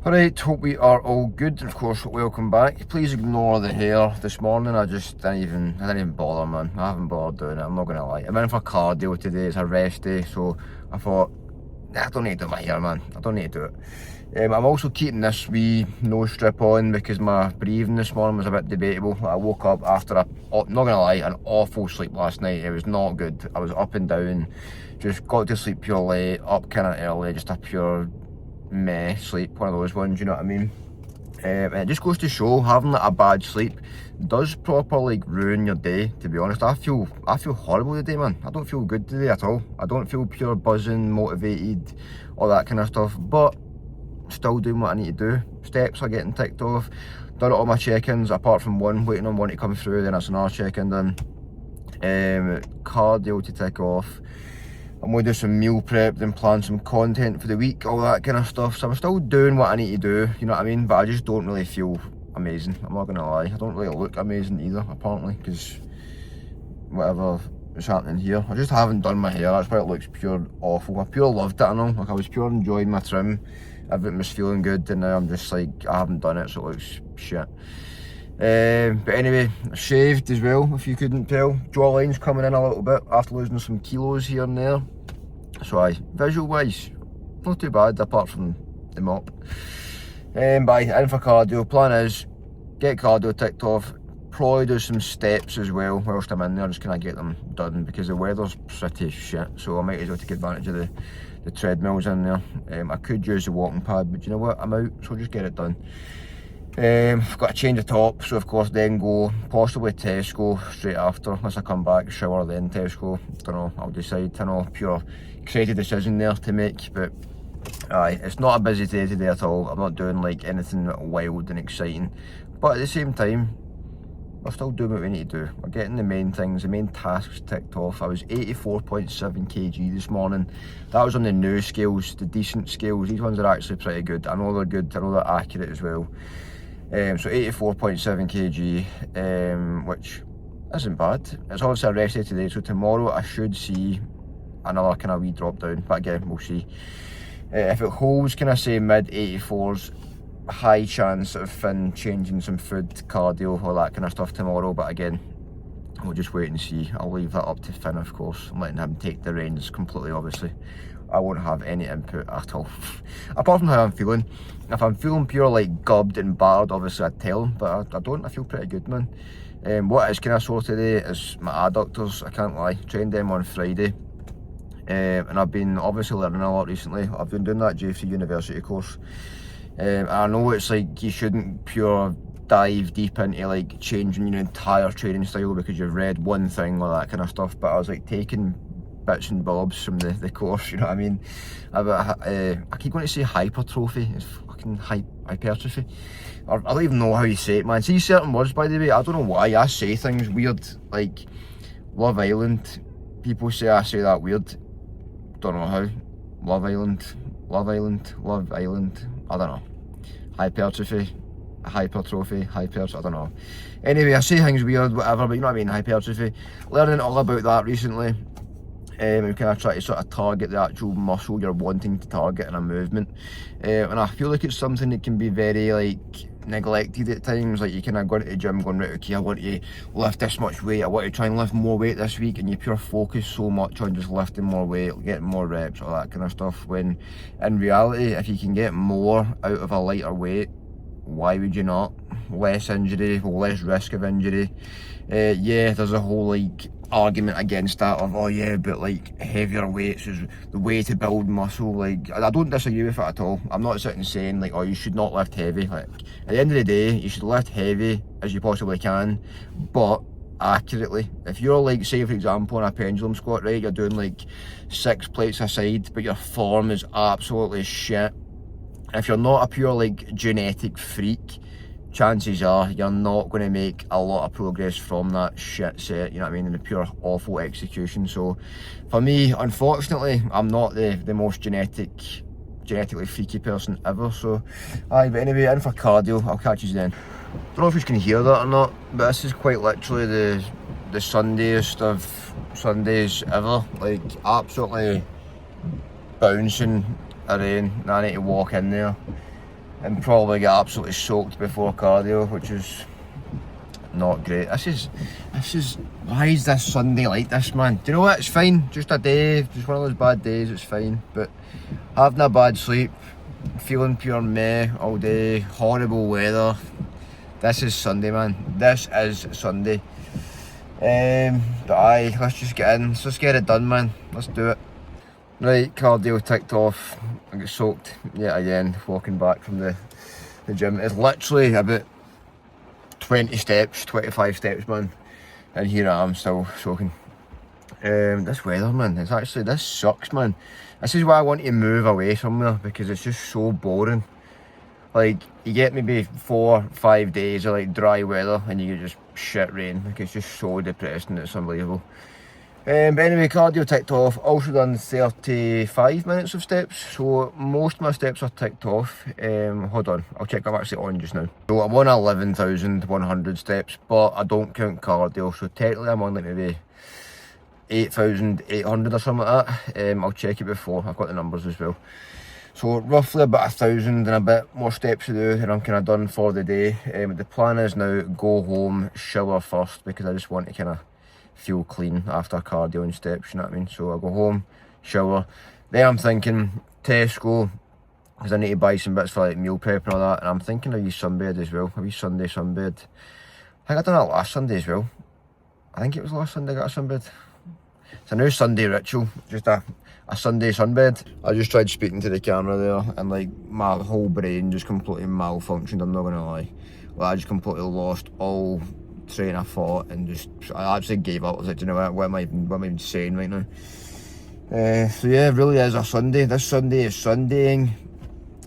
Alright, hope we are all good, and of course welcome back. Please ignore the hair this morning. I didn't even bother, man. I haven't bothered doing it, I'm not gonna lie. I'm in for cardio today, it's a rest day, so I thought, nah, I don't need to do my hair, man. I don't need to do it. I'm also keeping this wee nose strip on because my breathing this morning was a bit debatable. I woke up after not gonna lie, an awful sleep last night. It was not good. I was up and down, just got to sleep pure late, up kinda early, just a pure meh sleep, one of those ones, you know what I mean? And it just goes to show, having like a bad sleep does proper like ruin your day, to be honest. I feel horrible today, man. I don't feel good today at all. I don't feel pure buzzing, motivated, all that kind of stuff, but still doing what I need to do. Steps are getting ticked off. Done all my check-ins, apart from one, waiting on one to come through, then that's another check-in done. Cardio to tick off. I'm going to do some meal prep, then plan some content for the week, all that kind of stuff. So I'm still doing what I need to do, you know what I mean? But I just don't really feel amazing, I'm not going to lie. I don't really look amazing either, apparently, because whatever is happening here. I just haven't done my hair, that's why it looks pure awful. I pure loved it, I know. Like, I was pure enjoying my trim. Everything was feeling good, and now I'm just like, I haven't done it, so it looks shit. But anyway, I shaved as well, if you couldn't tell. Jawline's coming in a little bit after losing some kilos here and there. So visual wise, not too bad apart from the mop. But in for cardio. Plan is, get cardio ticked off, probably do some steps as well whilst I'm in there, just kind of get them done because the weather's pretty shit, so I might as well take advantage of the treadmills in there. I could use the walking pad, but you know what, I'm out, so just get it done. I've got to change the top, so of course then go possibly Tesco straight after, unless I come back, shower, then Tesco. Don't know, I'll decide. I know, pure crazy decision there to make, but it's not a busy day today at all. I'm not doing like anything wild and exciting, but at the same time, we're still doing what we need to do. We're getting the main things, the main tasks ticked off. I was 84.7 kg this morning. That was on the new scales, the decent scales. These ones are actually pretty good. I know they're good, I know they're accurate as well. So 84.7 kg, which isn't bad. It's obviously a rest day today, so tomorrow I should see another kind of wee drop down, but again, we'll see. If it holds, can I say mid 84s, high chance of Finn changing some food, cardio, all that kind of stuff tomorrow, but again, we'll just wait and see. I'll leave that up to Finn, of course. I'm letting him take the reins completely, obviously. I won't have any input at all. Apart from how I'm feeling. If I'm feeling pure like gubbed and battered, obviously I'd tell him, but I don't. I feel pretty good, man. What is kind of sore today is my adductors, I can't lie. Trained them on Friday. And I've been obviously learning a lot recently. I've been doing that JFC University course. And I know it's like you shouldn't pure dive deep into like changing your entire training style because you've read one thing or that kind of stuff, but I was like taking bits and bobs from the course, you know what I mean? I keep going to say hypertrophy, it's fucking hypertrophy. I don't even know how you say it, man. See certain words, by the way, I don't know why I say things weird, like Love Island, people say I say that weird, don't know how. Love Island, I don't know. Hypertrophy, I don't know. Anyway, I say things weird, whatever, but you know what I mean, hypertrophy. Learning all about that recently. And kind of try to sort of target the actual muscle you're wanting to target in a movement. And I feel like it's something that can be very like neglected at times. Like you kind of go into the gym going, right, okay, I want to lift this much weight, I want to try and lift more weight this week, and you pure focus so much on just lifting more weight, getting more reps, all that kind of stuff, when in reality, if you can get more out of a lighter weight, why would you not? Less injury, less risk of injury. Yeah, there's a whole like argument against that of, oh yeah, but like heavier weights is the way to build muscle. Like, I don't disagree with it at all. I'm not sitting saying like, oh, you should not lift heavy. Like, at the end of the day, you should lift heavy as you possibly can, but accurately. If you're like, say for example, on a pendulum squat, right, you're doing like 6 plates a side, but your form is absolutely shit. If you're not a pure like genetic freak, chances are you're not going to make a lot of progress from that shit set, you know what I mean, in a pure awful execution. So for me, unfortunately, I'm not the most genetically freaky person ever. So but anyway, in for cardio. I'll catch you then. Don't know if you can hear that or not, but this is quite literally the Sundiest of Sundays ever. Like, absolutely bouncing rain. I need to walk in there. and probably get absolutely soaked before cardio, which is not great. This is why is this Sunday like this, man? Do you know what? It's fine, just a day, just one of those bad days, it's fine. But having a bad sleep, feeling pure meh all day, horrible weather. This is Sunday, man. This is Sunday. But aye, let's just get in. Let's just get it done, man. Let's do it. Right, cardio ticked off. I got soaked yet again walking back from the gym. It's literally about 20 steps, 25 steps, man. And here I am still soaking. This weather, man, this sucks, man. This is why I want to move away somewhere, because it's just so boring. Like, you get maybe 4 or 5 days of like dry weather and you get just shit rain. Like, it's just so depressing, it's unbelievable. But anyway, cardio ticked off. Also done 35 minutes of steps, so most of my steps are ticked off. Hold on, I'll check. I'm actually on just now. So I'm on 11,100 steps, but I don't count cardio, so technically I'm on like maybe 8,800 or something like that. I'll check it before, I've got the numbers as well. So roughly about 1,000 and a bit more steps to do, and I'm kind of done for the day. The plan is now go home, shower first, because I just want to kind of feel clean after cardio and steps, you know what I mean? So I'll go home, shower. Then I'm thinking Tesco, because I need to buy some bits for like meal prep and all that, and I'm thinking of sunbed as well, a wee Sunday sunbed. I think I done that last Sunday as well. I think it was last Sunday I got a sunbed. It's a new Sunday ritual, just a Sunday sunbed. I just tried speaking to the camera there, and like my whole brain just completely malfunctioned, I'm not gonna lie. Well, I just completely lost all train of thought and just, I actually gave up. I was like, you know what am I even saying right now? So yeah, it really is a Sunday. This Sunday is Sundaying.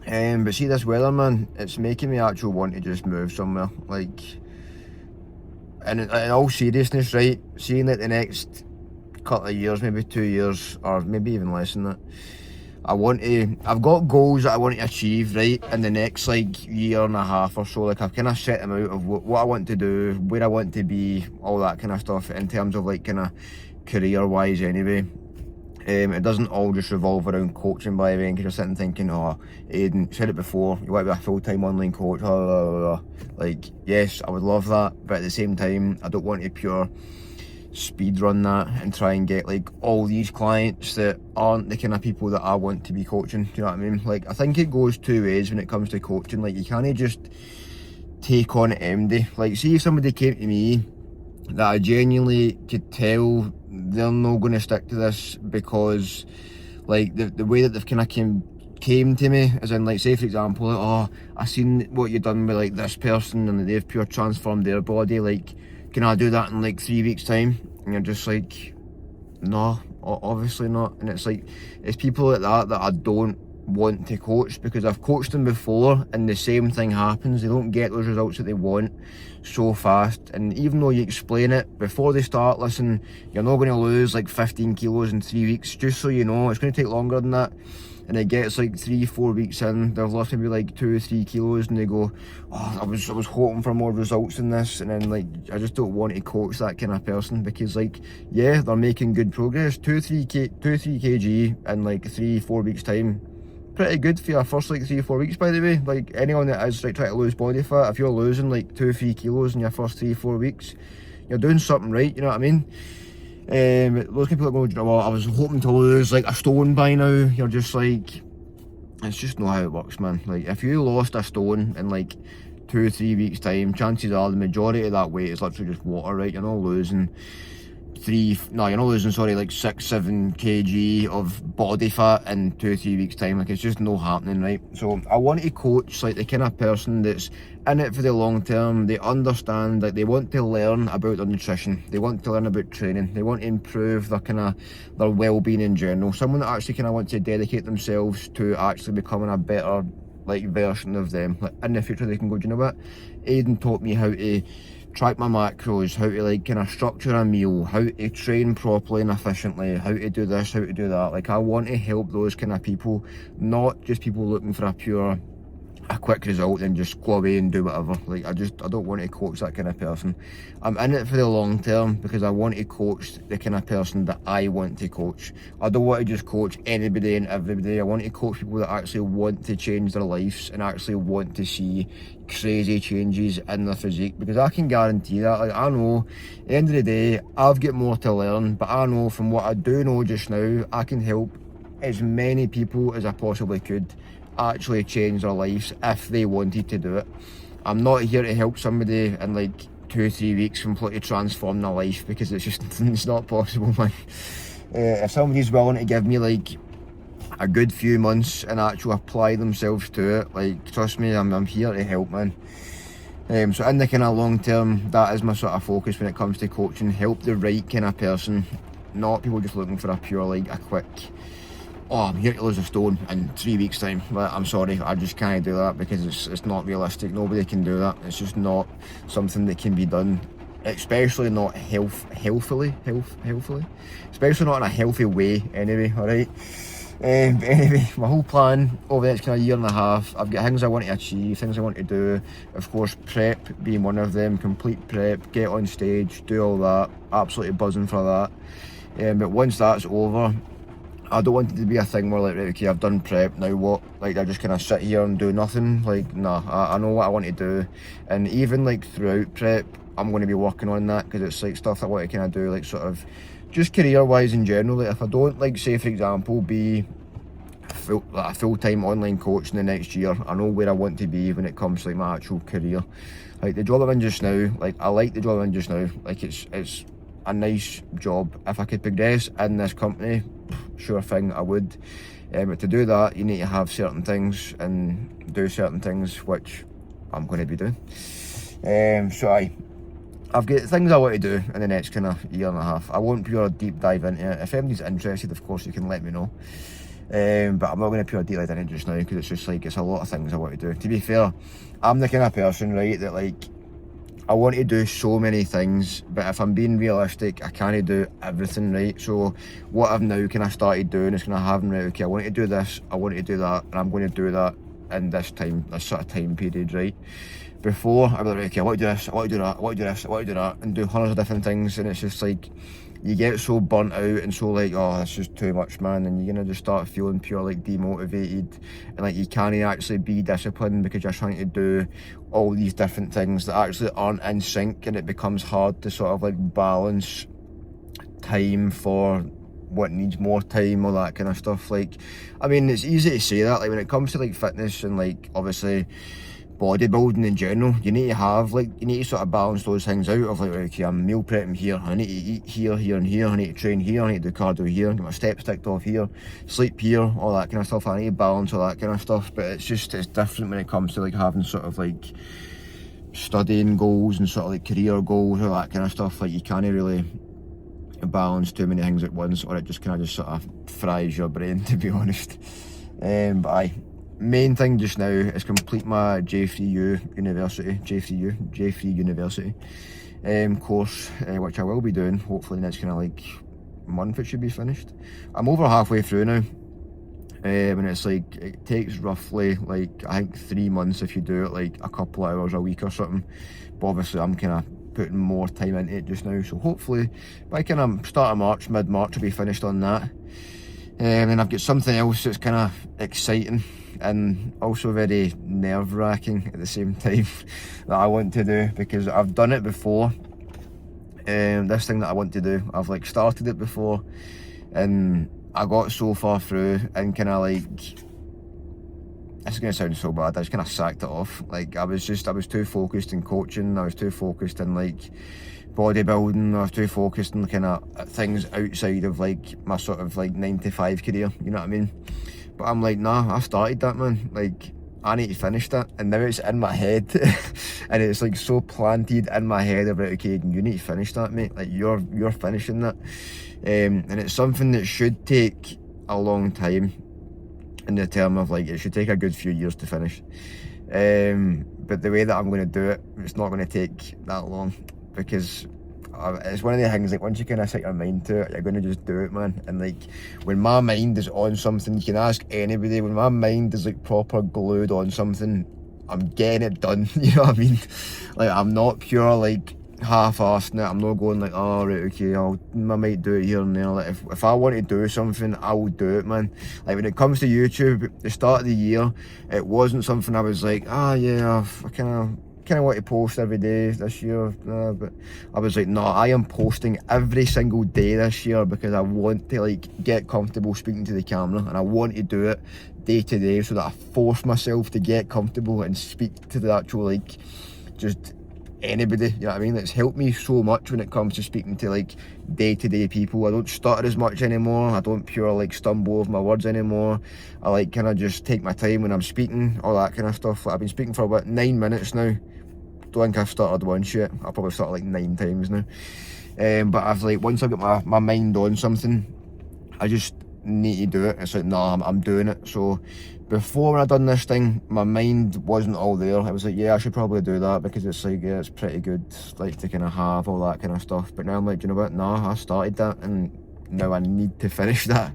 But see, this weather, man, it's making me actually want to just move somewhere. Like, and in all seriousness, right, seeing that the next couple of years, maybe 2 years, or maybe even less than that, I've got goals that I want to achieve, right, in the next like year and a half or so. Like, I've kind of set them out of what I want to do, where I want to be, all that kind of stuff in terms of like kind of career wise anyway. It doesn't all just revolve around coaching, by the way, because you're sitting thinking, oh, Aidan, said it before, you want to be a full-time online coach, blah, blah, blah, blah. Like, yes, I would love that, but at the same time, I don't want to pure speed run that and try and get like all these clients that aren't the kind of people that I want to be coaching. Do you know what I mean? Like, I think it goes two ways when it comes to coaching. Like, you can't just take on empty. Like, see if somebody came to me that I genuinely could tell they're not going to stick to this because like the way that they've kind of came to me, as in like, say for example, like, oh, I seen what you've done with like this person and they've pure transformed their body, like, can I do that in like 3 weeks time? And you're just like, no, obviously not. And it's like, it's people like that I don't want to coach, because I've coached them before and the same thing happens. They don't get those results that they want so fast, and even though you explain it before they start, listen, you're not going to lose like 15 kilos in 3 weeks, just so you know, it's going to take longer than that. And it gets like 3-4 weeks in, they've lost maybe like 2 or 3 kilos, and they go, oh, I was hoping for more results than this. And then like, I just don't want to coach that kind of person, because like, yeah, they're making good progress, 2-3 kg in like 3-4 weeks time. Pretty good for your first like 3-4 weeks, by the way. Like, anyone that is like trying to lose body fat, if you're losing like 2-3 kilos in your first 3-4 weeks, you're doing something right, you know what I mean? Those people that go, you know what, I was hoping to lose like a stone by now. You're just like, it's just not how it works, man. Like, if you lost a stone in like 2-3 weeks time, chances are the majority of that weight is literally just water, right? You're not losing like 6-7 kg of body fat in 2-3 weeks time. Like, it's just no happening, right? So I want to coach like the kind of person that's in it for the long term. They understand, like, they want to learn about their nutrition, they want to learn about training, they want to improve their well-being in general. Someone that actually kind of wants to dedicate themselves to actually becoming a better like version of them. Like, in the future they can go, do you know what, Aidan taught me how to track my macros, how to like kind of structure a meal, how to train properly and efficiently, how to do this, how to do that. Like, I want to help those kind of people, not just people looking for a pure a quick result and just go away and do whatever. Like I don't want to coach that kind of person. I'm in it for the long term because I want to coach the kind of person that I want to coach. I don't want to just coach anybody and everybody. I want to coach people that actually want to change their lives and actually want to see crazy changes in their physique, because I can guarantee that. Like I know at the end of the day I've got more to learn, but I know from what I do know just now, I can help as many people as I possibly could actually change their lives if they wanted to do it. I'm not here to help somebody in like 2 or 3 weeks completely transform their life, because it's not possible, man. If somebody's willing to give me like a good few months and actually apply themselves to it, like trust me, I'm here to help, man. So in the kind of long term, that is my sort of focus when it comes to coaching. Help the right kind of person, not people just looking for a pure like a quick, oh, I'm here to lose a stone in 3 weeks time. But I'm sorry, I just can't do that, because it's not realistic. Nobody can do that. It's just not something that can be done, especially not healthfully, especially not in a healthy way anyway, alright? Anyway, my whole plan over the next kind of year and a half, I've got things I want to achieve, things I want to do. Of course, prep being one of them, complete prep, get on stage, do all that, absolutely buzzing for that. But once that's over, I don't want it to be a thing where like, right, okay, I've done prep, now what? Like I just kind of sit here and do nothing. Like nah, I know what I want to do, and even like throughout prep, I'm going to be working on that, because it's like stuff I want to kind of do, like sort of just career-wise in general. Like if I don't, like say for example, be a full-time online coach in the next year, I know where I want to be when it comes to like my actual career. Like the job I'm in just now, like I like the job I'm in just now. Like it's a nice job. If I could progress in this company, sure thing, I would. But to do that, you need to have certain things and do certain things, which I'm going to be doing. So I've got things I want to do in the next kind of year and a half. I won't pure deep dive into it. If anybody's interested, of course, you can let me know. But I'm not going to pure deep dive into it just now, because it's just like, it's a lot of things I want to do. To be fair, I'm the kind of person, right, that like, I want to do so many things, but if I'm being realistic, I can't do everything, right? So what I've now kind of started doing is kind of having, right, okay, I want to do this, I want to do that, and I'm going to do that in this time, this sort of time period, right? Before, I'd be like, okay, I want to do this, I want to do that, I want to do this, I want to do that, and do hundreds of different things, and it's just like, you get so burnt out and so like, oh, that's just too much, man, and you're gonna just start feeling pure like demotivated, and like you can't actually be disciplined because you're trying to do all these different things that actually aren't in sync, and it becomes hard to sort of like balance time for what needs more time, all that kind of stuff. Like, I mean, it's easy to say that, like when it comes to like fitness and like obviously bodybuilding in general, you need to have like, you need to sort of balance those things out of like, okay, I'm meal prepping here, I need to eat here, here and here, I need to train here, I need to do cardio here, get my steps ticked off here, sleep here, all that kind of stuff. I need to balance all that kind of stuff. But it's just, it's different when it comes to like having sort of like studying goals and sort of like career goals, all that kind of stuff. Like you can't really balance too many things at once, or it just kind of just sort of fries your brain, to be honest. But main thing just now is complete my J3 University course, which I will be doing hopefully the next kind of like month. It should be finished. I'm over halfway through now, and it's like, it takes roughly like I think 3 months if you do it like a couple of hours a week or something. But obviously I'm kind of putting more time into it just now, so hopefully by kind of start of March, mid-March, I'll be finished on that. And I've got something else that's kind of exciting and also very nerve-wracking at the same time that I want to do, because I've done it before. This thing that I want to do, I've like started it before and I got so far through and kind of like, this is going to sound so bad, I just kind of sacked it off. Like I was too focused in coaching, I was too focused in like bodybuilding, I was too focused on kind of things outside of like my sort of like 9 to 5 career, you know what I mean? But I'm like, nah, I started that, man. Like, I need to finish that. And now it's in my head. And it's like so planted in my head about, okay, you need to finish that, mate. Like, you're finishing that. And it's something that should take a long time, in the term of like, it should take a good few years to finish. But the way that I'm going to do it, it's not going to take that long, because it's one of the things, like, once you kind of set your mind to it, you're going to just do it, man. And like, when my mind is on something, you can ask anybody, when my mind is like proper glued on something, I'm getting it done. You know what I mean? Like, I'm not pure like half-assing it. I'm not going like, oh right, okay, I might do it here and there. Like, if I want to do something, I will do it, man. Like, when it comes to YouTube, at the start of the year, it wasn't something I was like, yeah, I kind of want to post every day this year, but I was like, no, I am posting every single day this year because I want to like get comfortable speaking to the camera, and I want to do it day to day so that I force myself to get comfortable and speak to the actual, like, just anybody, you know what I mean? It's helped me so much when it comes to speaking to like day-to-day people. I don't stutter as much anymore. I don't pure like stumble over my words anymore. I like kind of just take my time when I'm speaking, all that kind of stuff. Like, I've been speaking for about 9 minutes now. Don't think I've stuttered once yet. I've probably stuttered like 9 times now. But I've like, once I've got my mind on something, I just need to do it. It's like, nah, I'm doing it. So before, when I done this thing, my mind wasn't all there. I was like, yeah, I should probably do that because it's like, yeah, it's pretty good, like, to kind of have all that kind of stuff. But now I'm like, you know what, nah, I started that and now I need to finish that.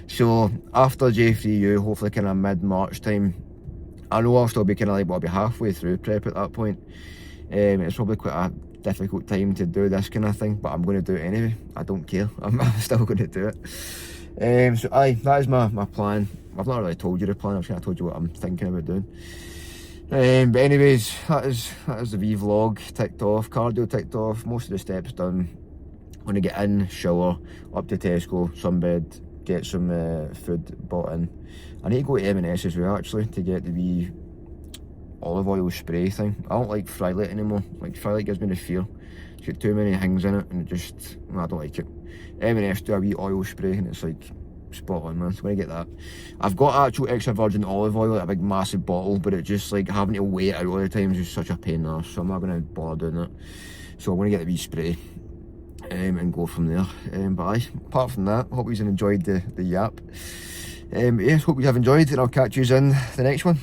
So after J3U, hopefully kind of mid-March time, I know I'll still be kind of like, well, I'll be halfway through prep at that point. It's probably quite a difficult time to do this kind of thing, but I'm going to do it anyway. I don't care. I'm still going to do it. So aye, that is my plan. I've not really told you the plan. I've kind of told you what I'm thinking about doing. But anyways, that is the wee vlog ticked off. Cardio ticked off. Most of the steps done. I'm going to get in, shower, up to Tesco, sunbed, get some food bought in. I need to go to M&S as well, actually, to get the wee olive oil spray thing. I don't like Frylight anymore. Like, Frylight gives me the fear. It's got too many things in it and I don't like it. M&S do a wee oil spray and it's like spot on, man. So I'm gonna get that. I've got actual extra virgin olive oil, like a big massive bottle, but it just like having to wait out all the time is just such a pain in the arse, so I'm not gonna bother doing that. So I'm gonna get the wee spray and go from there. But aye, apart from that, hope you've enjoyed the yap. Yes, hope you have enjoyed, and I'll catch you in the next one.